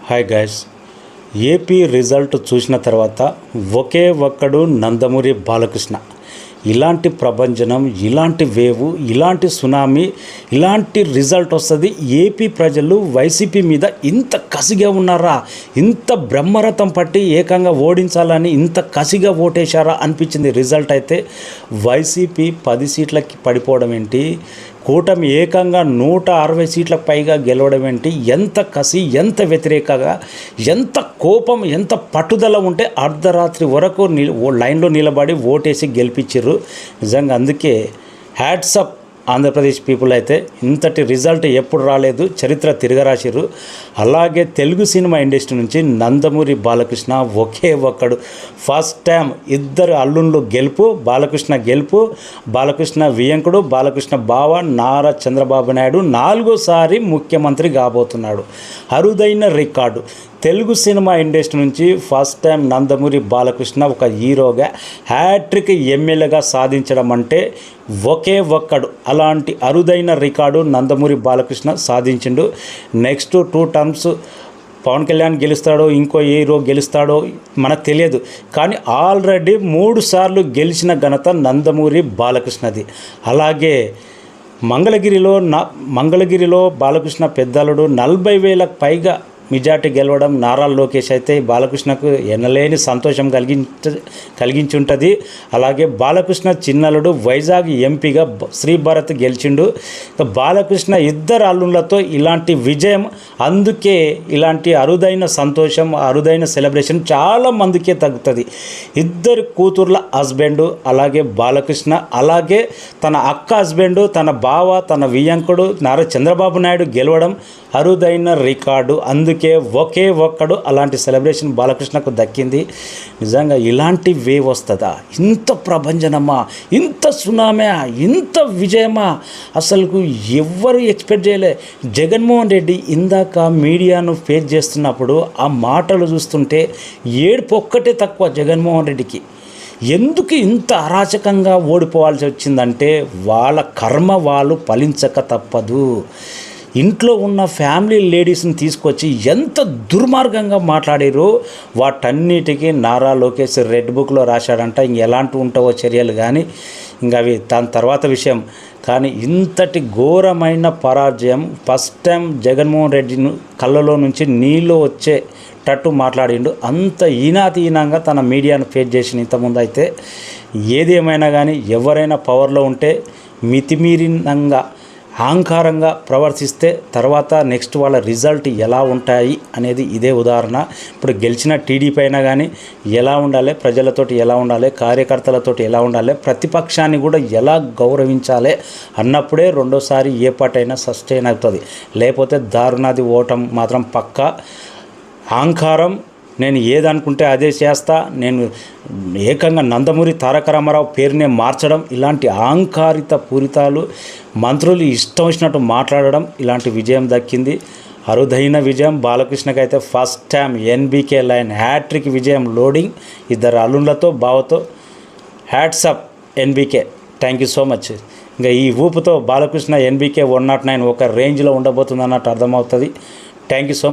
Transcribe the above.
Hi guys, AP result చూసిన తర్వాత ఒకే ఒక్కడు నందమూరి బాలకృష్ణ. ఇలాంటి ప్రభంజనం, ఇలాంటి వేవు, ఇలాంటి సునామీ, ఇలాంటి రిజల్ట్ వస్తుంది. ఏపీ ప్రజలు వైసీపీ మీద ఇంత కసిగా ఉన్నారా, ఇంత బ్రహ్మరథం పట్టి ఏకంగా ఓడించాలని ఇంత కసిగా ఓటేశారా అనిపించింది. రిజల్ట్ అయితే వైసీపీ 10 సీట్లకి పడిపోవడం ఏంటి, కూటమి ఏకంగా 160 సీట్లకు పైగా గెలవడం ఏంటి, ఎంత కసి, ఎంత వ్యతిరేకగా, ఎంత కోపం, ఎంత పట్టుదల ఉంటే అర్ధరాత్రి వరకు లైన్లో నిలబడి ఓటేసి గెలిపించారు. నిజంగా అందుకే హ్యాట్సప్ ఆంధ్రప్రదేశ్ పీపుల్. అయితే ఇంతటి రిజల్ట్ ఎప్పుడు రాలేదు, చరిత్ర తిరగరాసిరు. అలాగే తెలుగు సినిమా ఇండస్ట్రీ నుంచి నందమూరి బాలకృష్ణ ఒకే ఒక్కడు ఫస్ట్ టైం, ఇద్దరు అల్లుళ్ళు గెలుపు, బాలకృష్ణ గెలుపు, బాలకృష్ణ వియంకుడు, బాలకృష్ణ బావ నారా చంద్రబాబు నాయుడు 4సారి ముఖ్యమంత్రి కాబోతున్నాడు. అరుదైన రికార్డు. తెలుగు సినిమా ఇండస్ట్రీ నుంచి ఫస్ట్ టైం నందమూరి బాలకృష్ణ ఒక హీరోగా హ్యాట్రిక్ ఎమ్మెల్యేగా సాధించడం అంటే ఒకే ఒక్కడు. అలాంటి అరుదైన రికార్డు నందమూరి బాలకృష్ణ సాధించిండు. నెక్స్ట్ 2 టర్మ్స్ పవన్ కళ్యాణ్ గెలుస్తాడో, ఇంకో హీరో గెలుస్తాడో మనకు తెలియదు. కానీ ఆల్రెడీ 3 సార్లు గెలిచిన ఘనత నందమూరి బాలకృష్ణది. అలాగే మంగళగిరిలో బాలకృష్ణ పెద్దలుడు 40,000కు పైగా మెజార్టీ గెలవడం, నారా లోకేష్ అయితే బాలకృష్ణకు ఎనలేని సంతోషం కలిగించి ఉంటుంది. అలాగే బాలకృష్ణ చిన్నలుడు వైజాగ్ ఎంపీగా శ్రీభరత్ గెలిచిండు. బాలకృష్ణ ఇద్దరు అల్లుళ్ళతో ఇలాంటి విజయం, అందుకే ఇలాంటి అరుదైన సంతోషం, అరుదైన సెలబ్రేషన్ చాలా మందికే తగ్గుతుంది. ఇద్దరు కూతుర్ల హస్బెండ్, అలాగే బాలకృష్ణ, అలాగే తన అక్క హస్బెండ్, తన బావ, తన వియంకుడు నారా చంద్రబాబు నాయుడు గెలవడం అరుదైన రికార్డు. అందుకే ఒకే ఒక్కడు అలాంటి సెలబ్రేషన్ బాలకృష్ణకు దక్కింది. నిజంగా ఇలాంటి వేవ్ వస్తుందా, ఇంత ప్రభంజనమా, ఇంత సునామా, ఇంత విజయమా, అసలుకు ఎవ్వరు ఎక్స్పెక్ట్ చేయలే. జగన్మోహన్ రెడ్డి ఇందాక మీడియాను ఫేస్ చేస్తున్నప్పుడు ఆ మాటలు చూస్తుంటే ఏడుపు ఒక్కటే తక్కువ జగన్మోహన్ రెడ్డికి. ఎందుకు ఇంత అరాచకంగా ఓడిపోవాల్సి వచ్చిందంటే వాళ్ళ కర్మ వాళ్ళు ఫలించక తప్పదు. ఇంట్లో ఉన్న ఫ్యామిలీ లేడీస్ని తీసుకొచ్చి ఎంత దుర్మార్గంగా మాట్లాడారో వాటన్నిటికీ నారా లోకేష్ రెడ్ బుక్లో రాశాడంట. ఎలాంటి ఉంటావో చర్యలు, కానీ ఇంకా అవి దాని తర్వాత విషయం. కానీ ఇంతటి ఘోరమైన పరాజయం ఫస్ట్ టైం జగన్మోహన్ రెడ్డిని కళ్ళలో నుంచి నీళ్ళు వచ్చేటట్టు మాట్లాడిండు. అంత ఈనాతీనంగా తన మీడియాను ఫేస్ చేసిన ఇంతకుముందు అయితే. ఏది ఏమైనా కానీ ఎవరైనా పవర్లో ఉంటే మితిమీరినంగా అహంకారంగా ప్రవర్తిస్తే తర్వాత నెక్స్ట్ వాళ్ళ రిజల్ట్ ఎలా ఉంటాయి అనేది ఇదే ఉదాహరణ. ఇప్పుడు గెలిచిన టీడీపీ అయినా కానీ ఎలా ఉండాలి, ప్రజలతోటి ఎలా ఉండాలి, కార్యకర్తలతోటి ఎలా ఉండాలి, ప్రతిపక్షాన్ని కూడా ఎలా గౌరవించాలి అన్నప్పుడే రెండోసారి ఏ పార్టీ అయినా సస్టైన్ అవుతుంది. లేకపోతే దారుణాది ఓటం మాత్రం పక్కా. అహంకారం, నేను ఏదనుకుంటే అదే చేస్తా, నేను ఏకంగా నందమూరి తారక రామారావు పేరునే మార్చడం, ఇలాంటి అహంకారిత పూరితాలు, మంత్రులు ఇష్టం వచ్చినట్టు మాట్లాడడం, ఇలాంటి విజయం దక్కింది. అరుదైన విజయం బాలకృష్ణకి అయితే first time NBK line hattrick విజయం, లోడింగ్, ఇద్దరు అల్లుళ్ళతో బావతో. Hats off NBK, thank you so much. ఇంకా ఈ ఊపుతో బాలకృష్ణ ఎన్బీకే 109 ఒక రేంజ్లో ఉండబోతుంది అన్నట్టు అర్థమవుతుంది. Thank you so much.